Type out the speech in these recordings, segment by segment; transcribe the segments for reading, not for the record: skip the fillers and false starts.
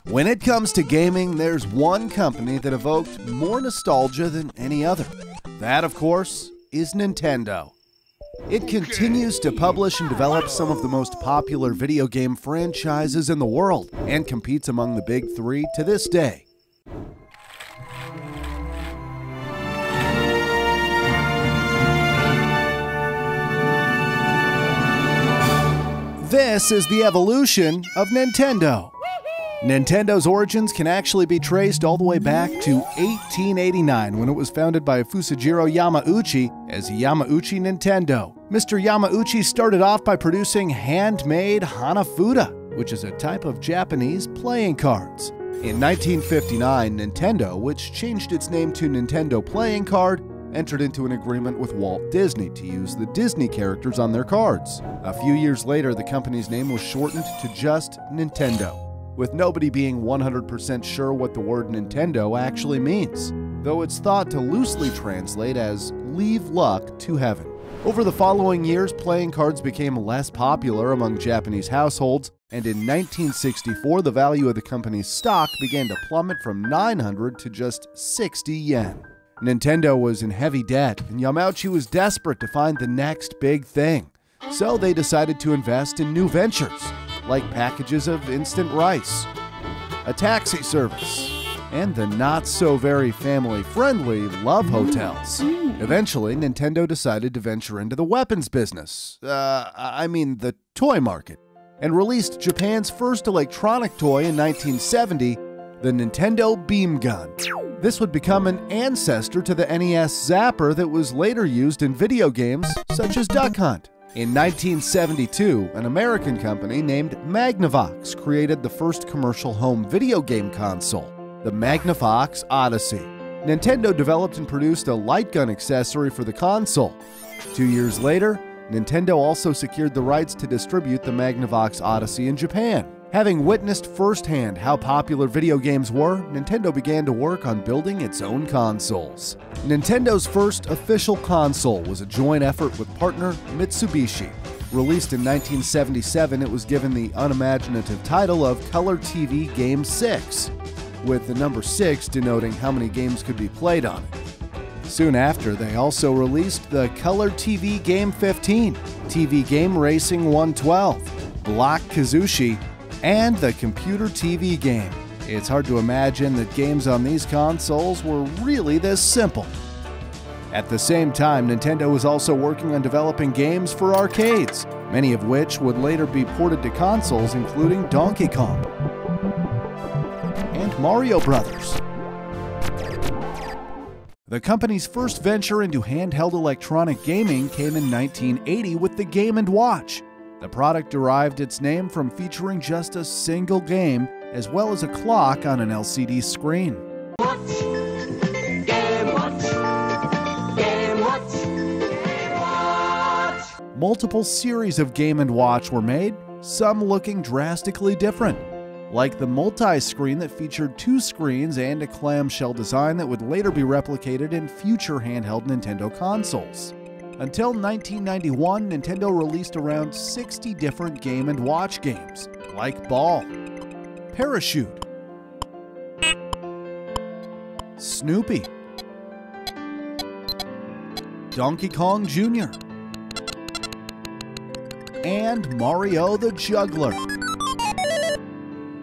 When it comes to gaming, there's one company that evoked more nostalgia than any other. That, of course, is Nintendo. It continues to publish and develop some of the most popular video game franchises in the world and competes among the big three to this day. This is the evolution of Nintendo. Nintendo's origins can actually be traced all the way back to 1889 when it was founded by Fusajiro Yamauchi as Yamauchi Nintendo. Mr. Yamauchi started off by producing handmade Hanafuda, which is a type of Japanese playing cards. In 1959, Nintendo, which changed its name to Nintendo Playing Card, entered into an agreement with Walt Disney to use the Disney characters on their cards. A few years later, the company's name was shortened to just Nintendo, with nobody being 100% sure what the word Nintendo actually means, though it's thought to loosely translate as leave luck to heaven. Over the following years, playing cards became less popular among Japanese households, and in 1964, the value of the company's stock began to plummet from 900 to just 60 yen. Nintendo was in heavy debt, and Yamauchi was desperate to find the next big thing. So they decided to invest in new ventures, like packages of instant rice, a taxi service, and the not-so-very family-friendly love hotels. Eventually, Nintendo decided to venture into the weapons business, the toy market, and released Japan's first electronic toy in 1970, the Nintendo Beam Gun. This would become an ancestor to the NES Zapper that was later used in video games such as Duck Hunt. In 1972, an American company named Magnavox created the first commercial home video game console, the Magnavox Odyssey. Nintendo developed and produced a light gun accessory for the console. 2 years later, Nintendo also secured the rights to distribute the Magnavox Odyssey in Japan. Having witnessed firsthand how popular video games were, Nintendo began to work on building its own consoles. Nintendo's first official console was a joint effort with partner Mitsubishi. Released in 1977, it was given the unimaginative title of Color TV Game 6, with the number 6 denoting how many games could be played on it. Soon after, they also released the Color TV Game 15, TV Game Racing 112, Block Kazushi, and the computer TV game. It's hard to imagine that games on these consoles were really this simple. At the same time, Nintendo was also working on developing games for arcades, many of which would later be ported to consoles, including Donkey Kong and Mario Brothers. The company's first venture into handheld electronic gaming came in 1980 with the Game & Watch. The product derived its name from featuring just a single game, as well as a clock on an LCD screen. Watch. Game Watch. Game Watch. Game Watch. Multiple series of Game & Watch were made, some looking drastically different, like the multi-screen that featured 2 screens and a clamshell design that would later be replicated in future handheld Nintendo consoles. Until 1991, Nintendo released around 60 different Game & Watch games, like Ball, Parachute, Snoopy, Donkey Kong Jr., and Mario the Juggler.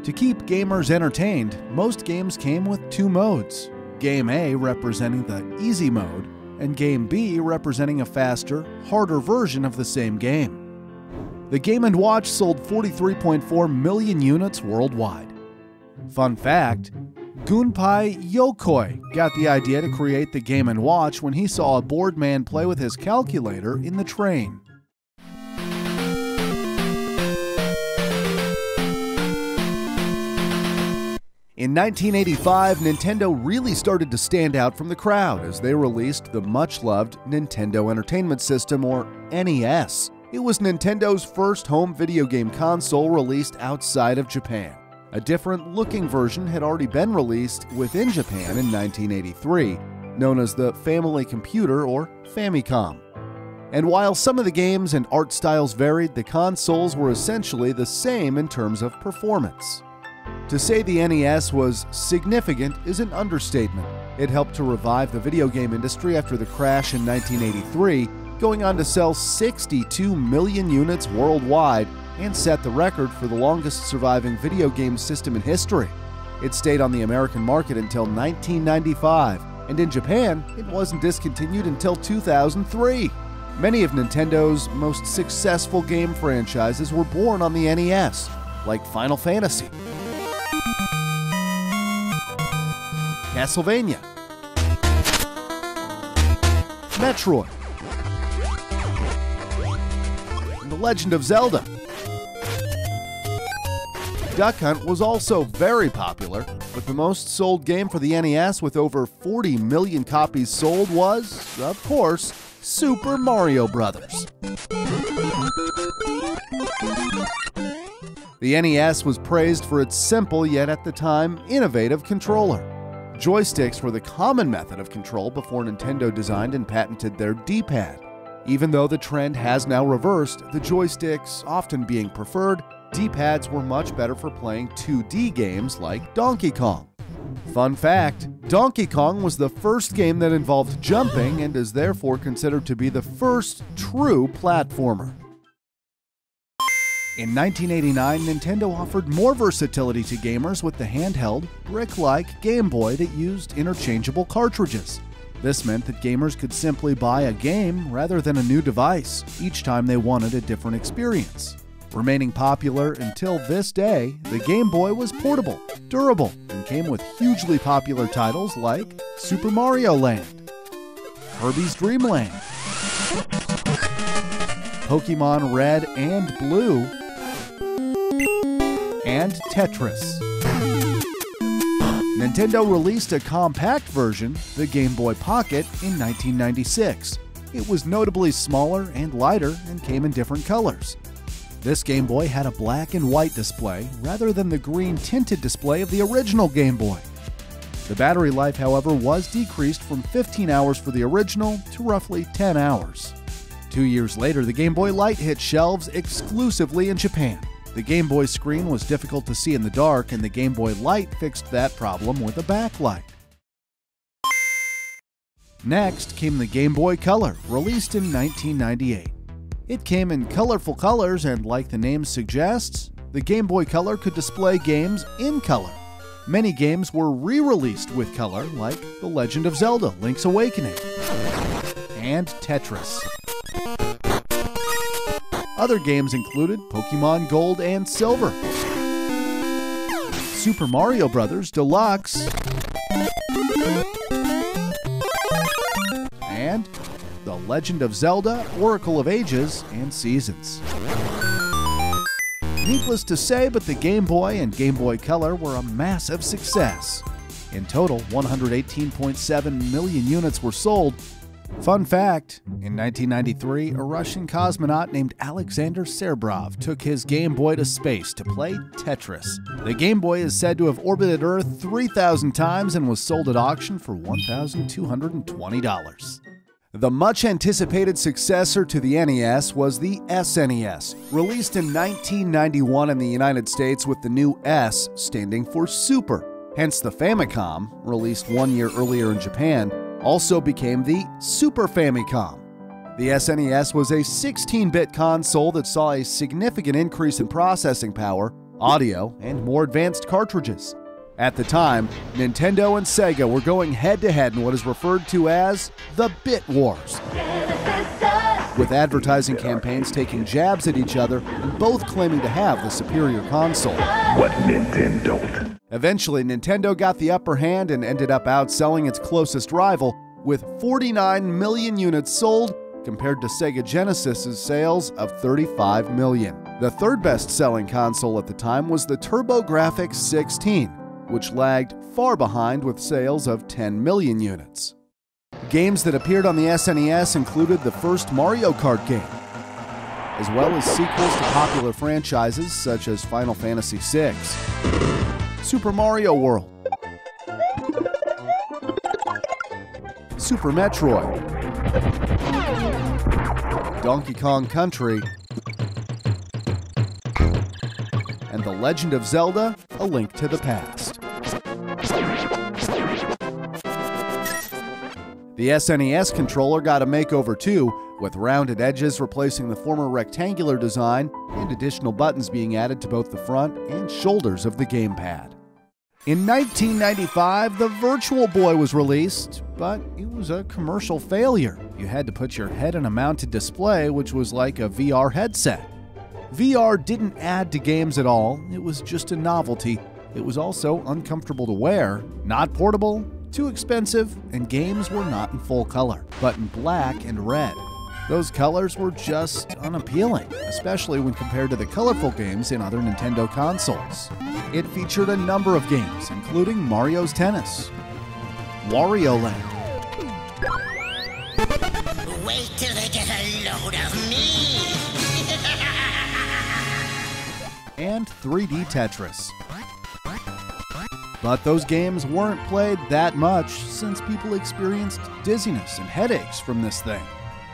To keep gamers entertained, most games came with 2 modes, Game A representing the easy mode, and Game B representing a faster, harder version of the same game. The Game & Watch sold 43.4 million units worldwide. Fun fact, Gunpei Yokoi got the idea to create the Game & Watch when he saw a bored man play with his calculator in the train. In 1985, Nintendo really started to stand out from the crowd as they released the much-loved Nintendo Entertainment System, or NES. It was Nintendo's first home video game console released outside of Japan. A different-looking version had already been released within Japan in 1983, known as the Family Computer, or Famicom. And while some of the games and art styles varied, the consoles were essentially the same in terms of performance. To say the NES was significant is an understatement. It helped to revive the video game industry after the crash in 1983, going on to sell 62 million units worldwide and set the record for the longest surviving video game system in history. It stayed on the American market until 1995, and in Japan, it wasn't discontinued until 2003. Many of Nintendo's most successful game franchises were born on the NES, like Final Fantasy, Castlevania, Metroid, and The Legend of Zelda. Duck Hunt was also very popular, but the most sold game for the NES with over 40 million copies sold was, of course, Super Mario Bros. The NES was praised for its simple yet at the time innovative controller. Joysticks were the common method of control before Nintendo designed and patented their D-pad. Even though the trend has now reversed, the joysticks often being preferred, D-pads were much better for playing 2D games like Donkey Kong. Fun fact, Donkey Kong was the first game that involved jumping and is therefore considered to be the first true platformer. In 1989, Nintendo offered more versatility to gamers with the handheld, brick-like Game Boy that used interchangeable cartridges. This meant that gamers could simply buy a game rather than a new device each time they wanted a different experience. Remaining popular until this day, the Game Boy was portable, durable, and came with hugely popular titles like Super Mario Land, Kirby's Dream Land, Pokemon Red and Blue, and Tetris. Nintendo released a compact version, the Game Boy Pocket, in 1996. It was notably smaller and lighter and came in different colors. This Game Boy had a black and white display rather than the green tinted display of the original Game Boy. The battery life, however, was decreased from 15 hours for the original to roughly 10 hours. 2 years later, the Game Boy Light hit shelves exclusively in Japan. The Game Boy screen was difficult to see in the dark, and the Game Boy Light fixed that problem with a backlight. Next came the Game Boy Color, released in 1998. It came in colorful colors, and like the name suggests, the Game Boy Color could display games in color. Many games were re-released with color, like The Legend of Zelda: Link's Awakening and Tetris. Other games included Pokemon Gold and Silver, Super Mario Bros. Deluxe, and The Legend of Zelda: Oracle of Ages and Seasons. Needless to say, but the Game Boy and Game Boy Color were a massive success. In total, 118.7 million units were sold. Fun fact, in 1993, a Russian cosmonaut named Alexander Serbrov took his Game Boy to space to play Tetris. The Game Boy is said to have orbited Earth 3,000 times and was sold at auction for $1,220. The much-anticipated successor to the NES was the SNES, released in 1991 in the United States with the new S standing for Super. Hence the Famicom, released 1 year earlier in Japan, also became the Super Famicom. The SNES was a 16-bit console that saw a significant increase in processing power, audio, and more advanced cartridges. At the time, Nintendo and Sega were going head-to-head in what is referred to as the Bit Wars, with advertising campaigns taking jabs at each other and both claiming to have the superior console. What Nintendo? Eventually, Nintendo got the upper hand and ended up outselling its closest rival, with 49 million units sold compared to Sega Genesis's sales of 35 million. The third best-selling console at the time was the TurboGrafx 16, which lagged far behind with sales of 10 million units. Games that appeared on the SNES included the first Mario Kart game, as well as sequels to popular franchises such as Final Fantasy VI, Super Mario World, Super Metroid, Donkey Kong Country, and and The Legend of Zelda: A Link to the Past. The SNES controller got a makeover too, with rounded edges replacing the former rectangular design and additional buttons being added to both the front and shoulders of the gamepad. In 1995, the Virtual Boy was released, but it was a commercial failure. You had to put your head in a mounted display, which was like a VR headset. VR didn't add to games at all, it was just a novelty. It was also uncomfortable to wear, not portable, too expensive, and games were not in full color, but in black and red. Those colors were just unappealing, especially when compared to the colorful games in other Nintendo consoles. It featured a number of games, including Mario's Tennis, Wario Land, wait till they get a load of me! and 3D Tetris. But those games weren't played that much since people experienced dizziness and headaches from this thing.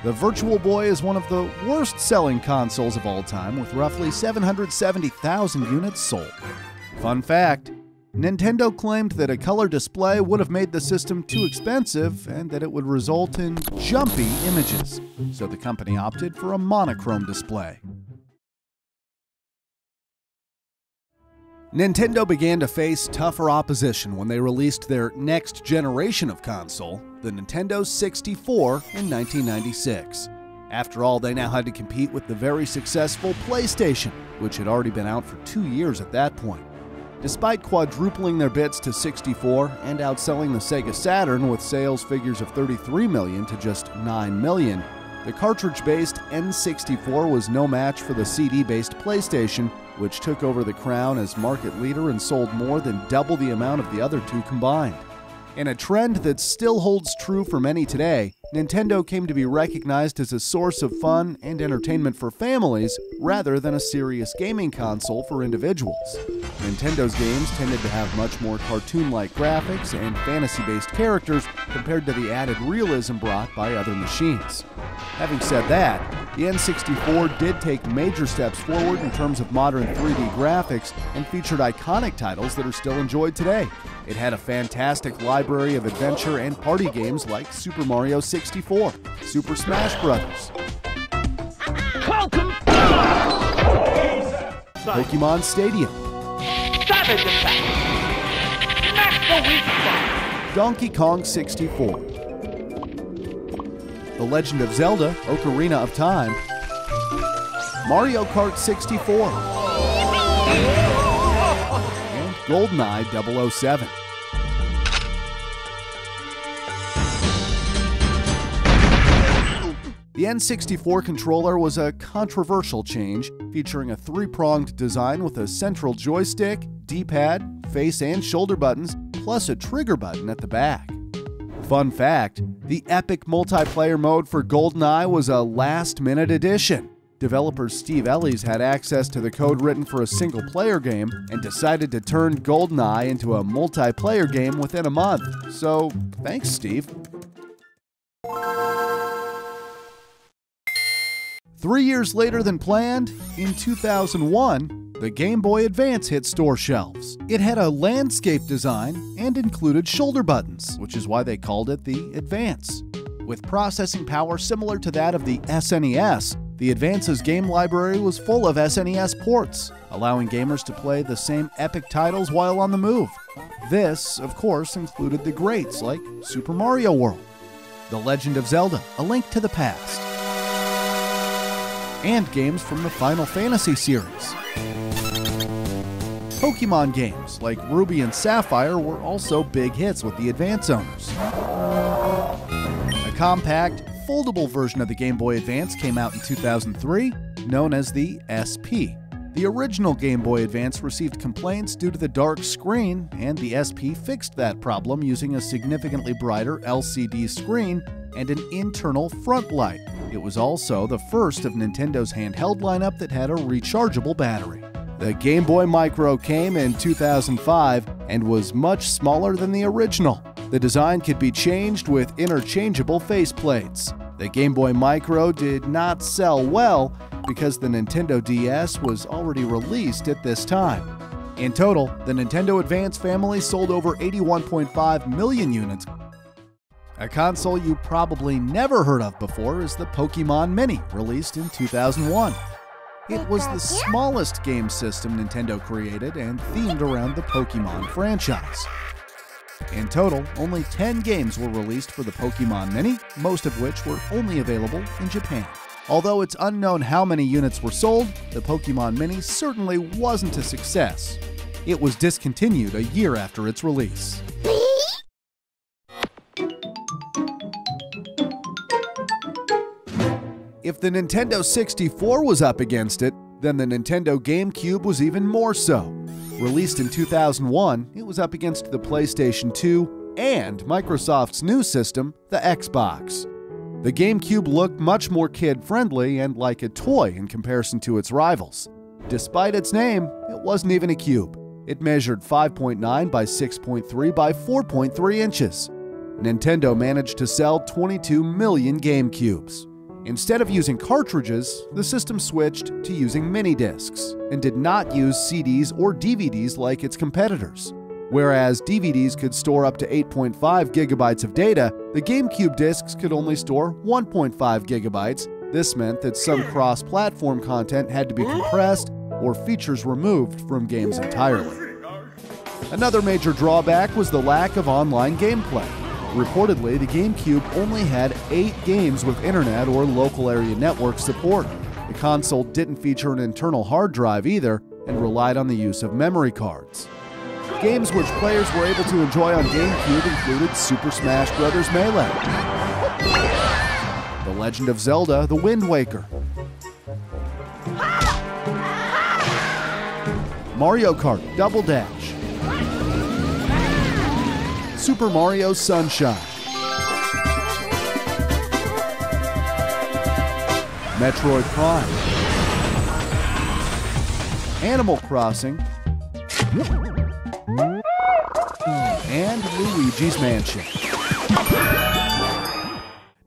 The Virtual Boy is one of the worst-selling consoles of all time, with roughly 770,000 units sold. Fun fact, Nintendo claimed that a color display would have made the system too expensive and that it would result in jumpy images, so the company opted for a monochrome display. Nintendo began to face tougher opposition when they released their next generation of console, the Nintendo 64, in 1996. After all, they now had to compete with the very successful PlayStation, which had already been out for 2 years at that point. Despite quadrupling their bits to 64 and outselling the Sega Saturn with sales figures of 33 million to just 9 million, the cartridge-based N64 was no match for the CD-based PlayStation, which took over the crown as market leader and sold more than double the amount of the other two combined. In a trend that still holds true for many today, Nintendo came to be recognized as a source of fun and entertainment for families rather than a serious gaming console for individuals. Nintendo's games tended to have much more cartoon-like graphics and fantasy-based characters compared to the added realism brought by other machines. Having said that, the N64 did take major steps forward in terms of modern 3D graphics and featured iconic titles that are still enjoyed today. It had a fantastic library of adventure and party games like Super Mario 64, Super Smash Bros., Pokemon Stadium, Donkey Kong 64, The Legend of Zelda: Ocarina of Time, Mario Kart 64, and GoldenEye 007. The N64 controller was a controversial change, featuring a three-pronged design with a central joystick, D-pad, face and shoulder buttons, plus a trigger button at the back. Fun fact, the epic multiplayer mode for GoldenEye was a last-minute addition. Developer Steve Ellis had access to the code written for a single-player game and decided to turn GoldenEye into a multiplayer game within a month. So, thanks, Steve. 3 years later than planned, in 2001, the Game Boy Advance hit store shelves. It had a landscape design and included shoulder buttons, which is why they called it the Advance. With processing power similar to that of the SNES, the Advance's game library was full of SNES ports, allowing gamers to play the same epic titles while on the move. This, of course, included the greats like Super Mario World, The Legend of Zelda: A Link to the Past, and games from the Final Fantasy series. Pokemon games like Ruby and Sapphire were also big hits with the Advance owners. A compact, foldable version of the Game Boy Advance came out in 2003, known as the SP. The original Game Boy Advance received complaints due to the dark screen, and the SP fixed that problem using a significantly brighter LCD screen and an internal front light. It was also the first of Nintendo's handheld lineup that had a rechargeable battery. The Game Boy Micro came in 2005 and was much smaller than the original. The design could be changed with interchangeable faceplates. The Game Boy Micro did not sell well, because the Nintendo DS was already released at this time. In total, the Nintendo Advance family sold over 81.5 million units. A console you probably never heard of before is the Pokémon Mini, released in 2001. It was the smallest game system Nintendo created and themed around the Pokémon franchise. In total, only 10 games were released for the Pokémon Mini, most of which were only available in Japan. Although it's unknown how many units were sold, the Pokémon Mini certainly wasn't a success. It was discontinued a year after its release. If the Nintendo 64 was up against it, then the Nintendo GameCube was even more so. Released in 2001, it was up against the PlayStation 2 and Microsoft's new system, the Xbox. The GameCube looked much more kid-friendly and like a toy in comparison to its rivals. Despite its name, it wasn't even a cube. It measured 5.9 by 6.3 by 4.3 inches. Nintendo managed to sell 22 million GameCubes. Instead of using cartridges, the system switched to using mini-discs and did not use CDs or DVDs like its competitors. Whereas DVDs could store up to 8.5 gigabytes of data, the GameCube discs could only store 1.5 gigabytes. This meant that some cross-platform content had to be compressed or features removed from games entirely. Another major drawback was the lack of online gameplay. Reportedly, the GameCube only had 8 games with internet or local area network support. The console didn't feature an internal hard drive either and relied on the use of memory cards. Games which players were able to enjoy on GameCube included Super Smash Bros. Melee, The Legend of Zelda: The Wind Waker, Mario Kart Double Dash, Super Mario Sunshine, Metroid Prime, Animal Crossing, and Luigi's Mansion.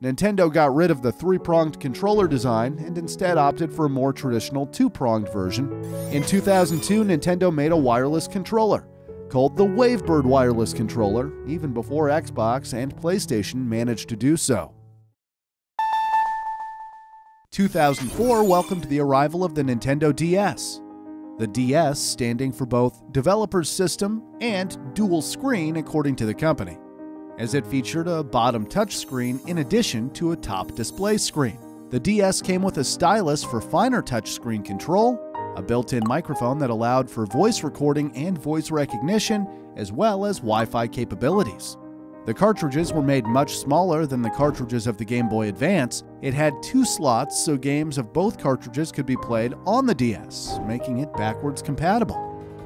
Nintendo got rid of the 3-pronged controller design and instead opted for a more traditional 2-pronged version. In 2002, Nintendo made a wireless controller called the Wavebird Wireless Controller, even before Xbox and PlayStation managed to do so. 2004 welcomed the arrival of the Nintendo DS. The DS standing for both Developer's System and Dual Screen according to the company, as it featured a bottom touchscreen in addition to a top display screen. The DS came with a stylus for finer touchscreen control, a built-in microphone that allowed for voice recording and voice recognition, as well as Wi-Fi capabilities. The cartridges were made much smaller than the cartridges of the Game Boy Advance. It had 2 slots so games of both cartridges could be played on the DS, making it backwards compatible.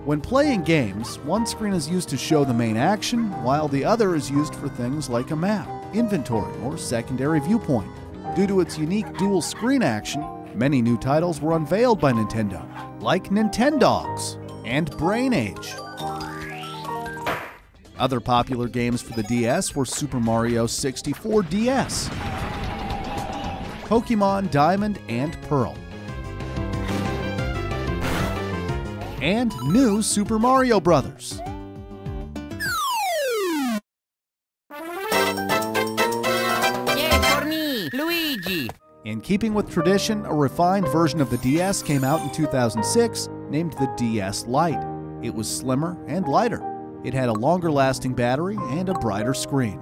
When playing games, one screen is used to show the main action, while the other is used for things like a map, inventory, or secondary viewpoint. Due to its unique dual screen action, many new titles were unveiled by Nintendo, like Nintendogs and Brain Age. Other popular games for the DS were Super Mario 64 DS, Pokémon Diamond and Pearl, and new Super Mario Bros. Yay for me, Luigi! In keeping with tradition, a refined version of the DS came out in 2006, named the DS Lite. It was slimmer and lighter. It had a longer-lasting battery and a brighter screen.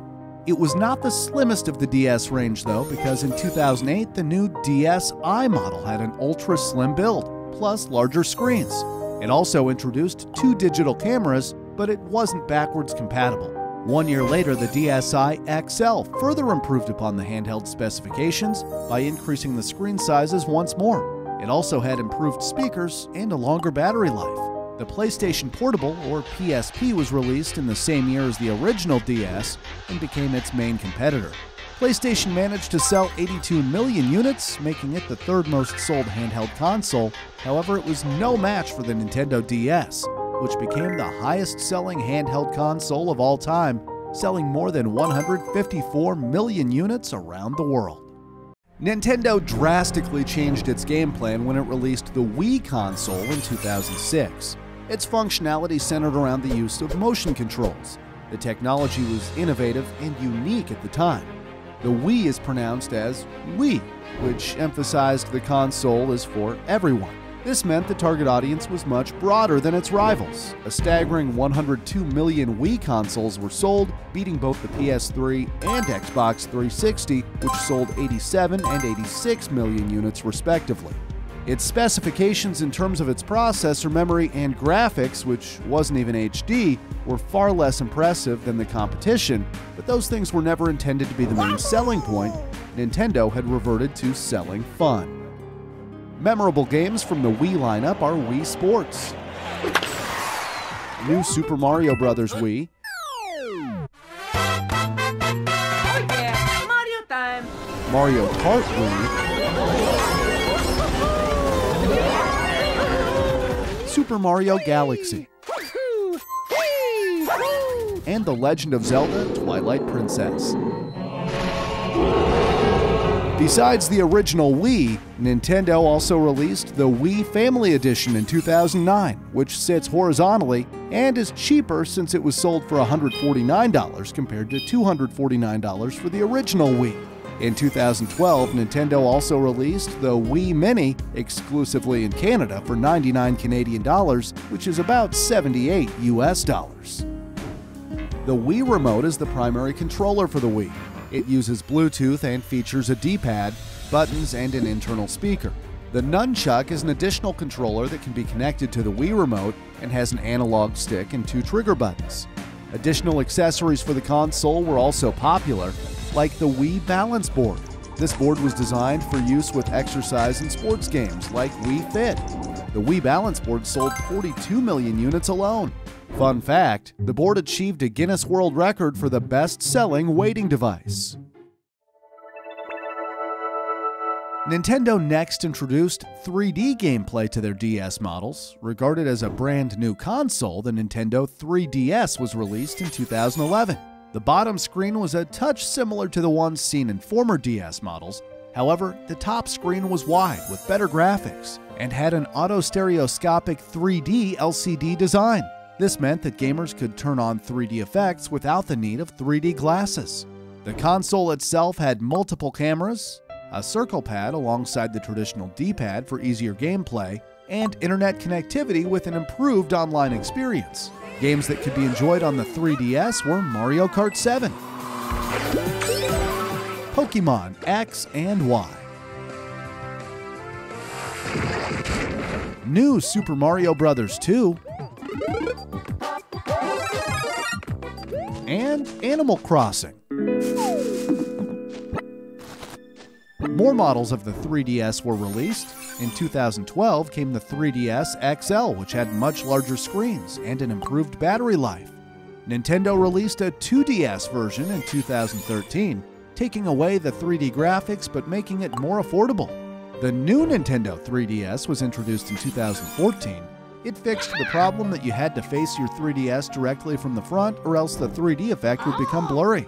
It was not the slimmest of the DS range, though, because in 2008, the new DSi model had an ultra-slim build, plus larger screens. It also introduced 2 digital cameras, but it wasn't backwards compatible. 1 year later, the DSi XL further improved upon the handheld specifications by increasing the screen sizes once more. It also had improved speakers and a longer battery life. The PlayStation Portable, or PSP, was released in the same year as the original DS and became its main competitor. PlayStation managed to sell 82 million units, making it the 3rd most sold handheld console. However, it was no match for the Nintendo DS, which became the highest-selling handheld console of all time, selling more than 154 million units around the world. Nintendo drastically changed its game plan when it released the Wii console in 2006. Its functionality centered around the use of motion controls. The technology was innovative and unique at the time. The Wii is pronounced as Wii, which emphasized the console is for everyone. This meant the target audience was much broader than its rivals. A staggering 102 million Wii consoles were sold, beating both the PS3 and Xbox 360, which sold 87 and 86 million units respectively. Its specifications in terms of its processor, memory, and graphics, which wasn't even HD, were far less impressive than the competition, but those things were never intended to be the main selling point. Nintendo had reverted to selling fun. Memorable games from the Wii lineup are Wii Sports, New Super Mario Bros. Wii, Oh yeah, Mario time! Mario Kart Wii, Super Mario Galaxy, and The Legend of Zelda: Twilight Princess. Besides the original Wii, Nintendo also released the Wii Family Edition in 2009, which sits horizontally and is cheaper since it was sold for $149 compared to $249 for the original Wii. In 2012, Nintendo also released the Wii Mini exclusively in Canada for $99 Canadian, which is about $78 US. The Wii Remote is the primary controller for the Wii. It uses Bluetooth and features a D-pad, buttons, and an internal speaker. The Nunchuck is an additional controller that can be connected to the Wii Remote and has an analog stick and 2 trigger buttons. Additional accessories for the console were also popular, like the Wii Balance Board. This board was designed for use with exercise and sports games like Wii Fit. The Wii Balance Board sold 42 million units alone. Fun fact, the board achieved a Guinness World Record for the best-selling weighting device. Nintendo next introduced 3D gameplay to their DS models. Regarded as a brand new console, the Nintendo 3DS was released in 2011. The bottom screen was a touch similar to the ones seen in former DS models. However, the top screen was wide with better graphics and had an auto-stereoscopic 3D LCD design. This meant that gamers could turn on 3D effects without the need of 3D glasses. The console itself had multiple cameras, a circle pad alongside the traditional D-pad for easier gameplay, and internet connectivity with an improved online experience. Games that could be enjoyed on the 3DS were Mario Kart 7, Pokemon X and Y, New Super Mario Bros. 2, and Animal Crossing. More models of the 3DS were released. In 2012 came the 3DS XL, which had much larger screens and an improved battery life. Nintendo released a 2DS version in 2013, taking away the 3D graphics but making it more affordable. The new Nintendo 3DS was introduced in 2014. It fixed the problem that you had to face your 3DS directly from the front or else the 3D effect would become blurry.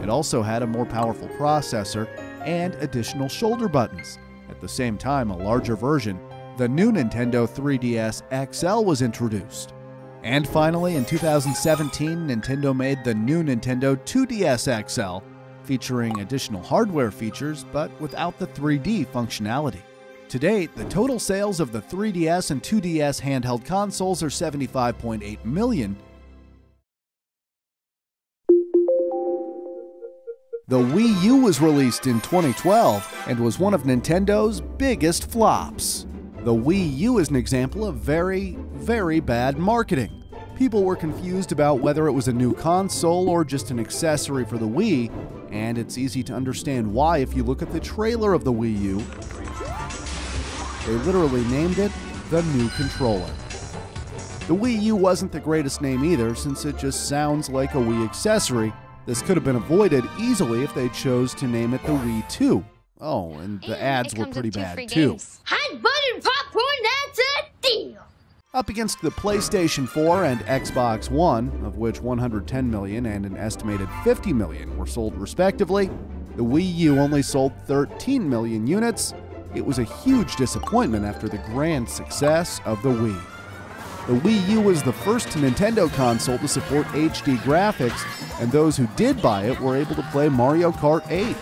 It also had a more powerful processor and additional shoulder buttons. At the same time, a larger version, the new Nintendo 3DS XL was introduced. And finally, in 2017, Nintendo made the new Nintendo 2DS XL, featuring additional hardware features but without the 3D functionality. To date, the total sales of the 3DS and 2DS handheld consoles are 75.8 million. The Wii U was released in 2012 and was one of Nintendo's biggest flops. The Wii U is an example of very, very bad marketing. People were confused about whether it was a new console or just an accessory for the Wii, and it's easy to understand why if you look at the trailer of the Wii U. They literally named it the new controller. The Wii U wasn't the greatest name either, since it just sounds like a Wii accessory. This could have been avoided easily if they chose to name it the Wii 2. Oh, and the ads were pretty bad too. Hot buttered popcorn, that's a deal! Up against the PlayStation 4 and Xbox One, of which 110 million and an estimated 50 million were sold respectively, The Wii U only sold 13 million units. It was a huge disappointment after the grand success of the Wii. The Wii U was the first Nintendo console to support HD graphics, and those who did buy it were able to play Mario Kart 8,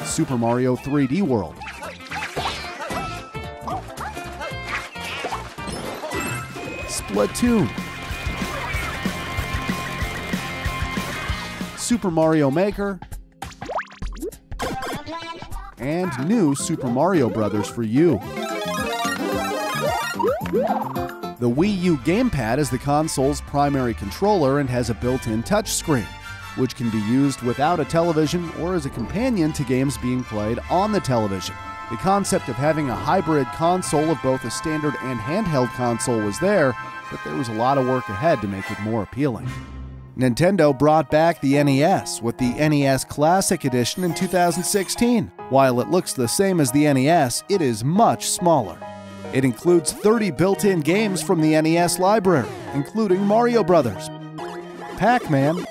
Super Mario 3D World, Splatoon, Super Mario Maker, and new Super Mario Bros. For you. The Wii U gamepad is the console's primary controller and has a built-in touchscreen, which can be used without a television or as a companion to games being played on the television. The concept of having a hybrid console of both a standard and handheld console was there, but there was a lot of work ahead to make it more appealing. Nintendo brought back the NES with the NES Classic Edition in 2016. While it looks the same as the NES, it is much smaller. It includes 30 built-in games from the NES library, including Mario Brothers, Pac-Man,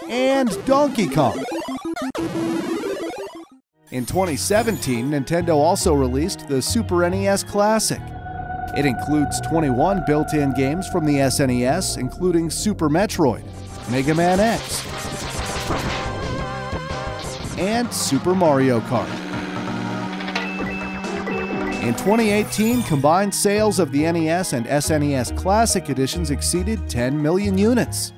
and Donkey Kong. In 2017, Nintendo also released the Super NES Classic. It includes 21 built-in games from the SNES, including Super Metroid, Mega Man X, and Super Mario Kart. In 2018, combined sales of the NES and SNES Classic Editions exceeded 10 million units.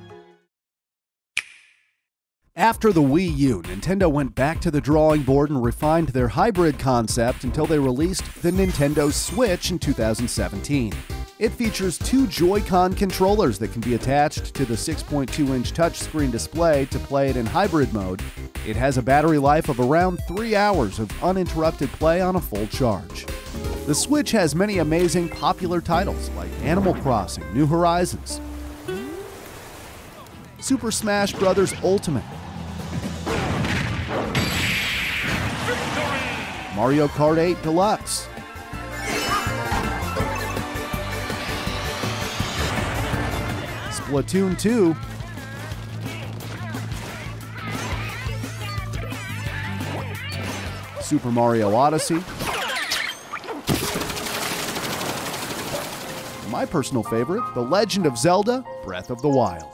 After the Wii U, Nintendo went back to the drawing board and refined their hybrid concept until they released the Nintendo Switch in 2017. It features two Joy-Con controllers that can be attached to the 6.2-inch touchscreen display to play it in hybrid mode. It has a battery life of around 3 hours of uninterrupted play on a full charge. The Switch has many amazing popular titles like Animal Crossing: New Horizons, Super Smash Bros. Ultimate, Mario Kart 8 Deluxe, Splatoon 2, Super Mario Odyssey, my personal favorite, The Legend of Zelda: Breath of the Wild.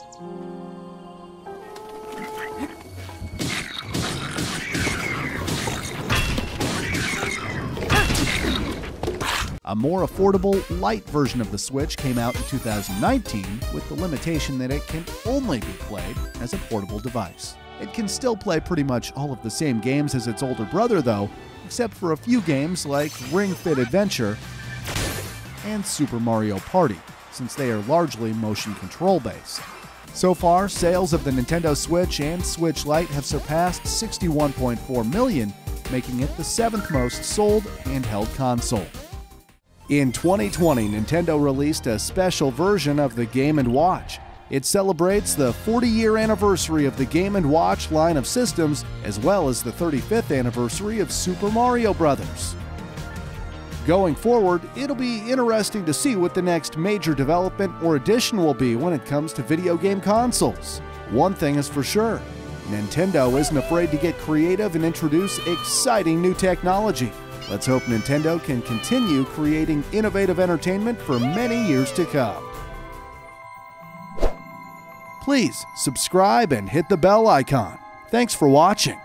A more affordable, light version of the Switch came out in 2019 with the limitation that it can only be played as a portable device. It can still play pretty much all of the same games as its older brother though, except for a few games like Ring Fit Adventure and Super Mario Party, since they are largely motion control based. So far, sales of the Nintendo Switch and Switch Lite have surpassed 61.4 million, making it the 7th most sold handheld console. In 2020, Nintendo released a special version of the Game & Watch. It celebrates the 40-year anniversary of the Game & Watch line of systems, as well as the 35th anniversary of Super Mario Bros. Going forward, it'll be interesting to see what the next major development or addition will be when it comes to video game consoles. One thing is for sure, Nintendo isn't afraid to get creative and introduce exciting new technology. Let's hope Nintendo can continue creating innovative entertainment for many years to come. Please subscribe and hit the bell icon. Thanks for watching.